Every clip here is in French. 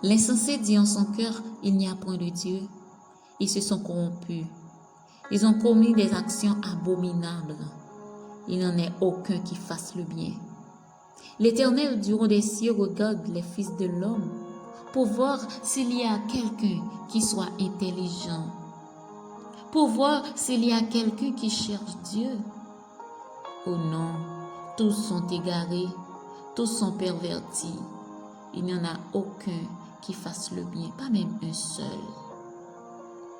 L'insensé dit en son cœur, il n'y a point de Dieu. Ils se sont corrompus. Ils ont commis des actions abominables. Il n'en est aucun qui fasse le bien. L'Éternel du haut des cieux regarde les fils de l'homme pour voir s'il y a quelqu'un qui soit intelligent, pour voir s'il y a quelqu'un qui cherche Dieu. Oh non, tous sont égarés, tous sont pervertis. Il n'y en a aucun qui fasse le bien, pas même un seul.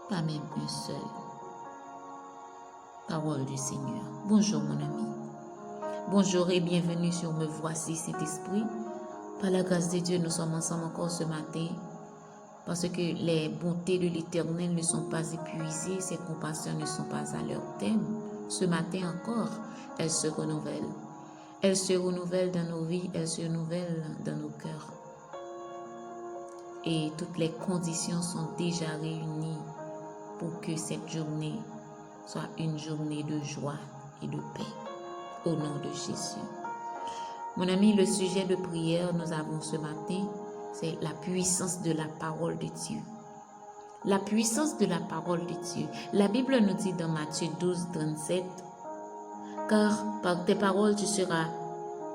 Pas même un seul. Parole du Seigneur. Bonjour mon ami. Bonjour et bienvenue sur Me Voici Saint-Esprit. Par la grâce de Dieu, nous sommes ensemble encore ce matin parce que les bontés de l'Éternel ne sont pas épuisées, ses compassions ne sont pas à leur terme. Ce matin encore, elles se renouvellent. Elles se renouvellent dans nos vies, elles se renouvellent dans nos cœurs. Et toutes les conditions sont déjà réunies pour que cette journée soit une journée de joie et de paix. Au nom de Jésus. Mon ami, le sujet de prière nous avons ce matin, c'est la puissance de la parole de Dieu. La puissance de la parole de Dieu. La Bible nous dit dans Matthieu 12, 37, « Car par tes paroles tu seras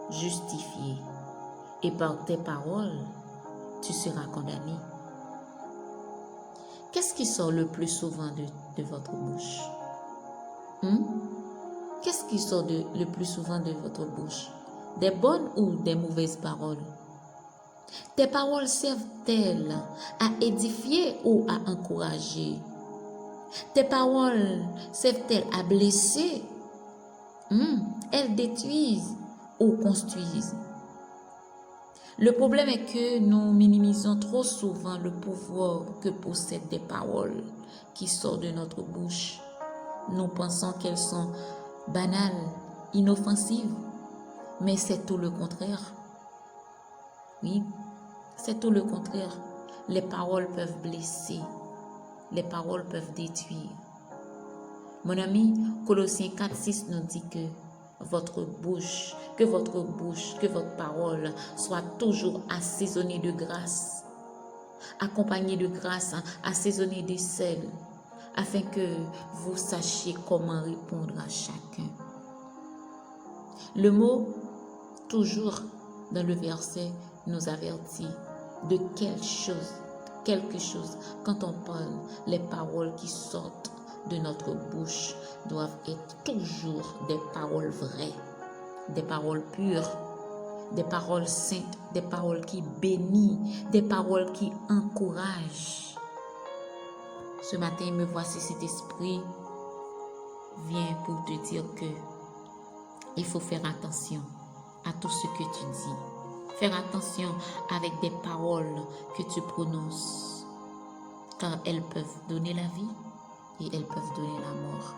justifié, et par tes paroles tu seras condamné. » Qu'est-ce qui sort le plus souvent de votre bouche? Qu'est-ce qui sort le plus souvent de votre bouche? Des bonnes ou des mauvaises paroles? Tes paroles servent-elles à édifier ou à encourager? Tes paroles servent-elles à blesser? Elles détruisent ou construisent? Le problème est que nous minimisons trop souvent le pouvoir que possèdent des paroles qui sortent de notre bouche. Nous pensons qu'elles sont banales, inoffensives, mais c'est tout le contraire. Oui, c'est tout le contraire. Les paroles peuvent blesser, les paroles peuvent détruire. Mon ami, Colossiens 4:6 nous dit que votre bouche, que votre parole soit toujours assaisonnée de grâce, accompagnée de grâce, assaisonnée de sel, afin que vous sachiez comment répondre à chacun. Le mot « toujours » dans le verset nous avertit de quelque chose. Quand on parle, les paroles qui sortent de notre bouche doivent être toujours des paroles vraies, des paroles pures, des paroles saintes, des paroles qui bénissent, des paroles qui encouragent. Ce matin, Me Voici cet esprit vient pour te dire que il faut faire attention à tout ce que tu dis. Faire attention avec des paroles que tu prononces, car elles peuvent donner la vie et elles peuvent donner la mort.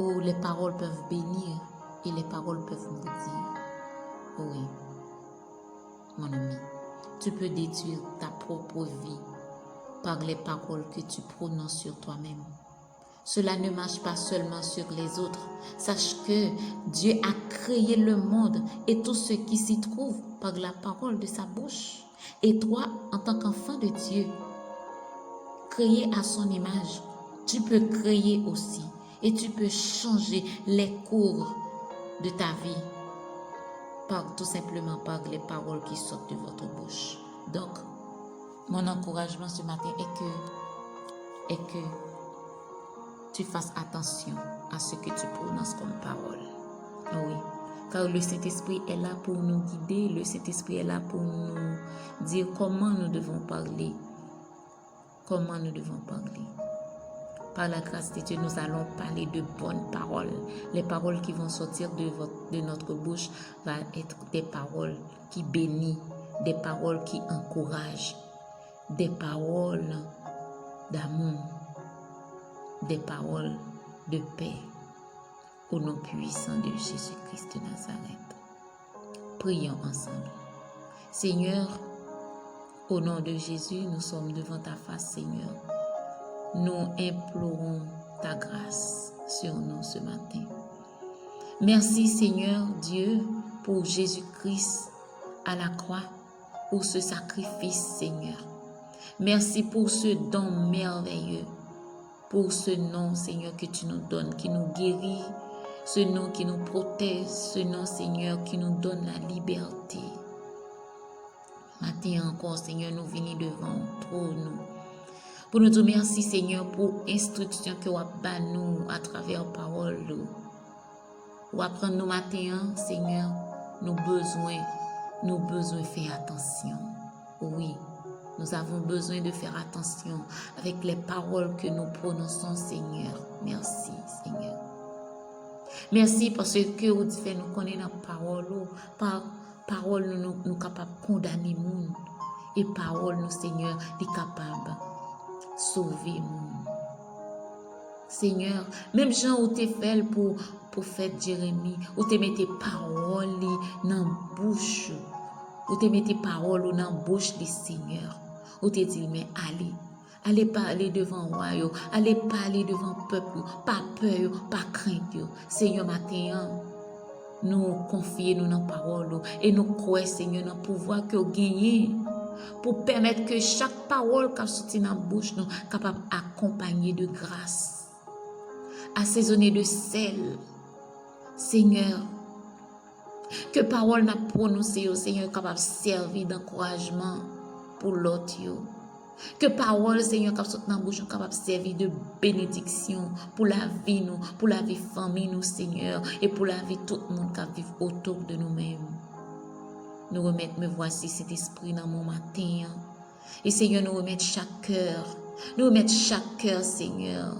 Ou les paroles peuvent bénir et les paroles peuvent maudire. Oui, mon ami, tu peux détruire ta propre vie par les paroles que tu prononces sur toi-même. Cela ne marche pas seulement sur les autres. Sache que Dieu a créé le monde et tout ce qui s'y trouve par la parole de sa bouche. Et toi, en tant qu'enfant de Dieu, créé à son image, tu peux créer aussi et tu peux changer les cours de ta vie tout simplement par les paroles qui sortent de votre bouche. Donc, mon encouragement ce matin est que tu fasses attention à ce que tu prononces comme parole. Oui, car le Saint-Esprit est là pour nous guider, le Saint-Esprit est là pour nous dire comment nous devons parler. Comment nous devons parler. Par la grâce de Dieu, nous allons parler de bonnes paroles. Les paroles qui vont sortir de notre bouche vont être des paroles qui bénissent, des paroles qui encouragent, des paroles d'amour, des paroles de paix, au nom puissant de Jésus-Christ de Nazareth. Prions ensemble. Seigneur, au nom de Jésus, nous sommes devant ta face, Seigneur. Nous implorons ta grâce sur nous ce matin. Merci, Seigneur Dieu, pour Jésus-Christ à la croix. pour ce sacrifice, Seigneur. Merci pour ce don merveilleux, pour ce nom, Seigneur, que tu nous donnes, qui nous guérit, ce nom qui nous protège, ce nom, Seigneur, qui nous donne la liberté. Matin encore, Seigneur, nous venons devant trône pour nous dire merci, Seigneur, pour l'instruction que vous avez nous à travers la parole. Ou apprendre nos matins, Seigneur, nos besoins de faire attention. Oui, nous avons besoin de faire attention avec les paroles que nous prononçons, Seigneur. Merci, Seigneur. Merci parce que vous fait nous connaître la parole. Par parole, nous sommes capables de condamner le monde. Et parole, nous, Seigneur, est capable de sauver le monde. Seigneur, même Jean où tu fait pour prophète Jérémie, où tu mets tes paroles dans la bouche, où tu mets tes paroles dans la bouche du Seigneur, où tu dis, mais allez parler devant roi, allez parler devant peuple, pas peur, pas crainte. Seigneur, matin, nous confions dans la parole et nous croyons, Seigneur, dans le pouvoir que vous gagnez pour permettre que chaque parole qui sorti dans la bouche nous capable d'accompagner de grâce, assaisonner de sel. Seigneur, que parole n'a prononcée, Seigneur, capable de servir d'encouragement pour l'autre. Que parole, Seigneur, qui sorti dans la bouche, capable de servir de bénédiction pour la vie, nous, pour la vie famille, nous, Seigneur, et pour la vie tout le monde qui vit autour de nous-mêmes. Nous remettons, me voici cet esprit dans mon matin. Et Seigneur, nous remettons chaque cœur, Seigneur,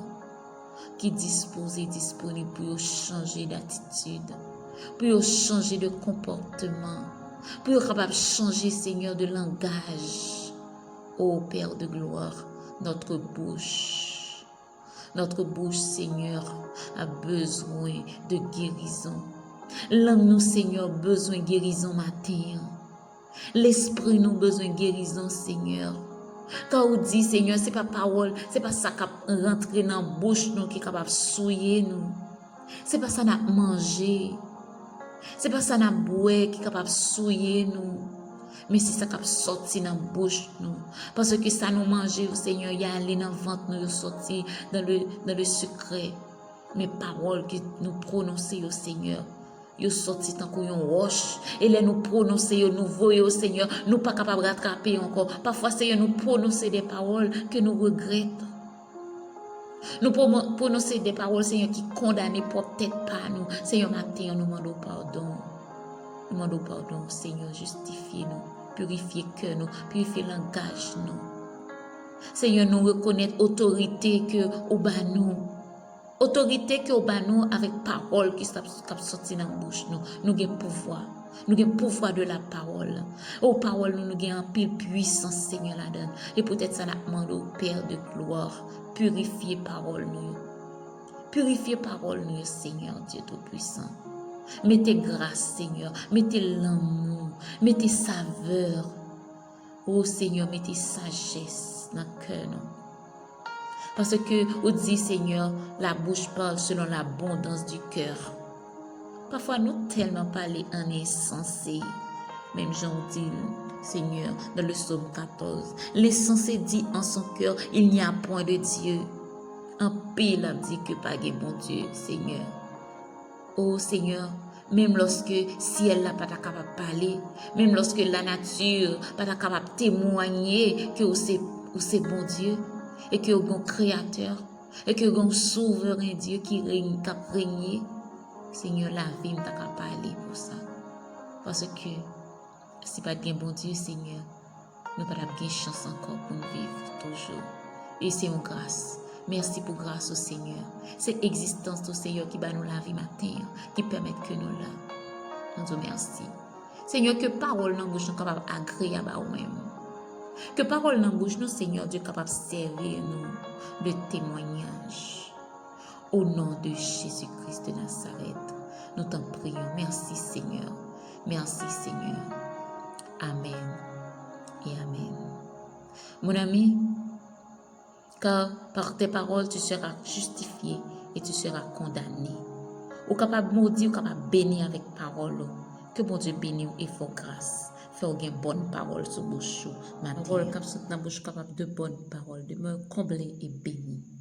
qui dispose et disponible pour changer d'attitude, pour changer de comportement, pour capable changer, Seigneur, de langage. Ô Père de gloire, notre bouche, Seigneur, a besoin de guérison. L'âme, nous, Seigneur, besoin de guérison matin. L'esprit, nous, besoin de guérison, Seigneur. Quand on dit, Seigneur, c'est pas parole, c'est pas ça qui rentre dans la bouche, nous, qui est capable de souiller, nous. C'est pas ça qu'on a mangé. C'est pas ça qu'on a boire, qui est capable de souiller, nous. Mais c'est ça qui sorti dans la bouche, nous. Parce que ça nous manger, Seigneur, il y a allé dans le ventre, nous, sorti dans le secret. Mais paroles que nous prononçons, Seigneur, ils sorti tant qu'on roche. Et là, nous prononcer, nous voyons, Seigneur, nous pas capables de rattraper encore. Parfois, Seigneur, nous prononcer des paroles que nous regrettons. Nous prononcer des paroles, Seigneur, qui condamnent peut-être pas nous. Seigneur, matin, nous demandons pardon. Nous demandons pardon, Seigneur, justifiez-nous, purifiez que nous, purifiez le langage, nous. Seigneur, nous reconnaître autorité que au bas nous. Autorité que au bas nous avec parole qui sorti dans la bouche, nous avons pouvoir. Nous avons pouvoir de la parole. Aux paroles, nous avons un pile puissance, Seigneur, là-dedans. Et peut-être ça nous demande au Père de gloire, purifier parole, nous. Purifier parole, nous, Seigneur, Dieu Tout-Puissant. Mettez grâce, Seigneur. Mettez l'amour. Mettez saveur. Oh, Seigneur, mettez sagesse dans le cœur, nous. Parce que, vous dit, Seigneur, la bouche parle selon l'abondance du cœur. Parfois, nous tellement parlons en insensé. Même Jean dit, Seigneur, dans le psaume 14, l'insensé dit en son cœur, il n'y a point de Dieu. En pile, il dit que pas de bon Dieu, Seigneur. Oh, Seigneur, même lorsque ciel n'a pas capable de parler, même lorsque la nature n'a pas capable de témoigner que c'est bon Dieu, et que vous êtes un créateur, et que vous êtes un souverain Dieu qui règne, qui a régné, Seigneur, la vie n'a pas capable de parler pour ça. Parce que si pas de bon Dieu, Seigneur, nous n'avons pas de chance encore pour nous vivre toujours. Et c'est une grâce. Merci pour grâce au Seigneur. C'est l'existence au Seigneur qui bat nous la vie matin, qui permet que nous là. Nous disons merci. Seigneur, que parole dans la bouche nous capable agréable à nous-mêmes. Que parole dans la bouche nous, Seigneur, Dieu capable de servir nous de témoignage. Au nom de Jésus-Christ de Nazareth, nous t'en prions. Merci, Seigneur. Merci, Seigneur. Amen et Amen. Mon ami, car par tes paroles, tu seras justifié et tu seras condamné. Ou capable de maudire, ou capable de bénir avec parole. Que bon Dieu bénisse et fasse grâce. faire une bonne parole sur bouche. Ma parole cap dans bouche capable de bonnes paroles, de me combler et bénir.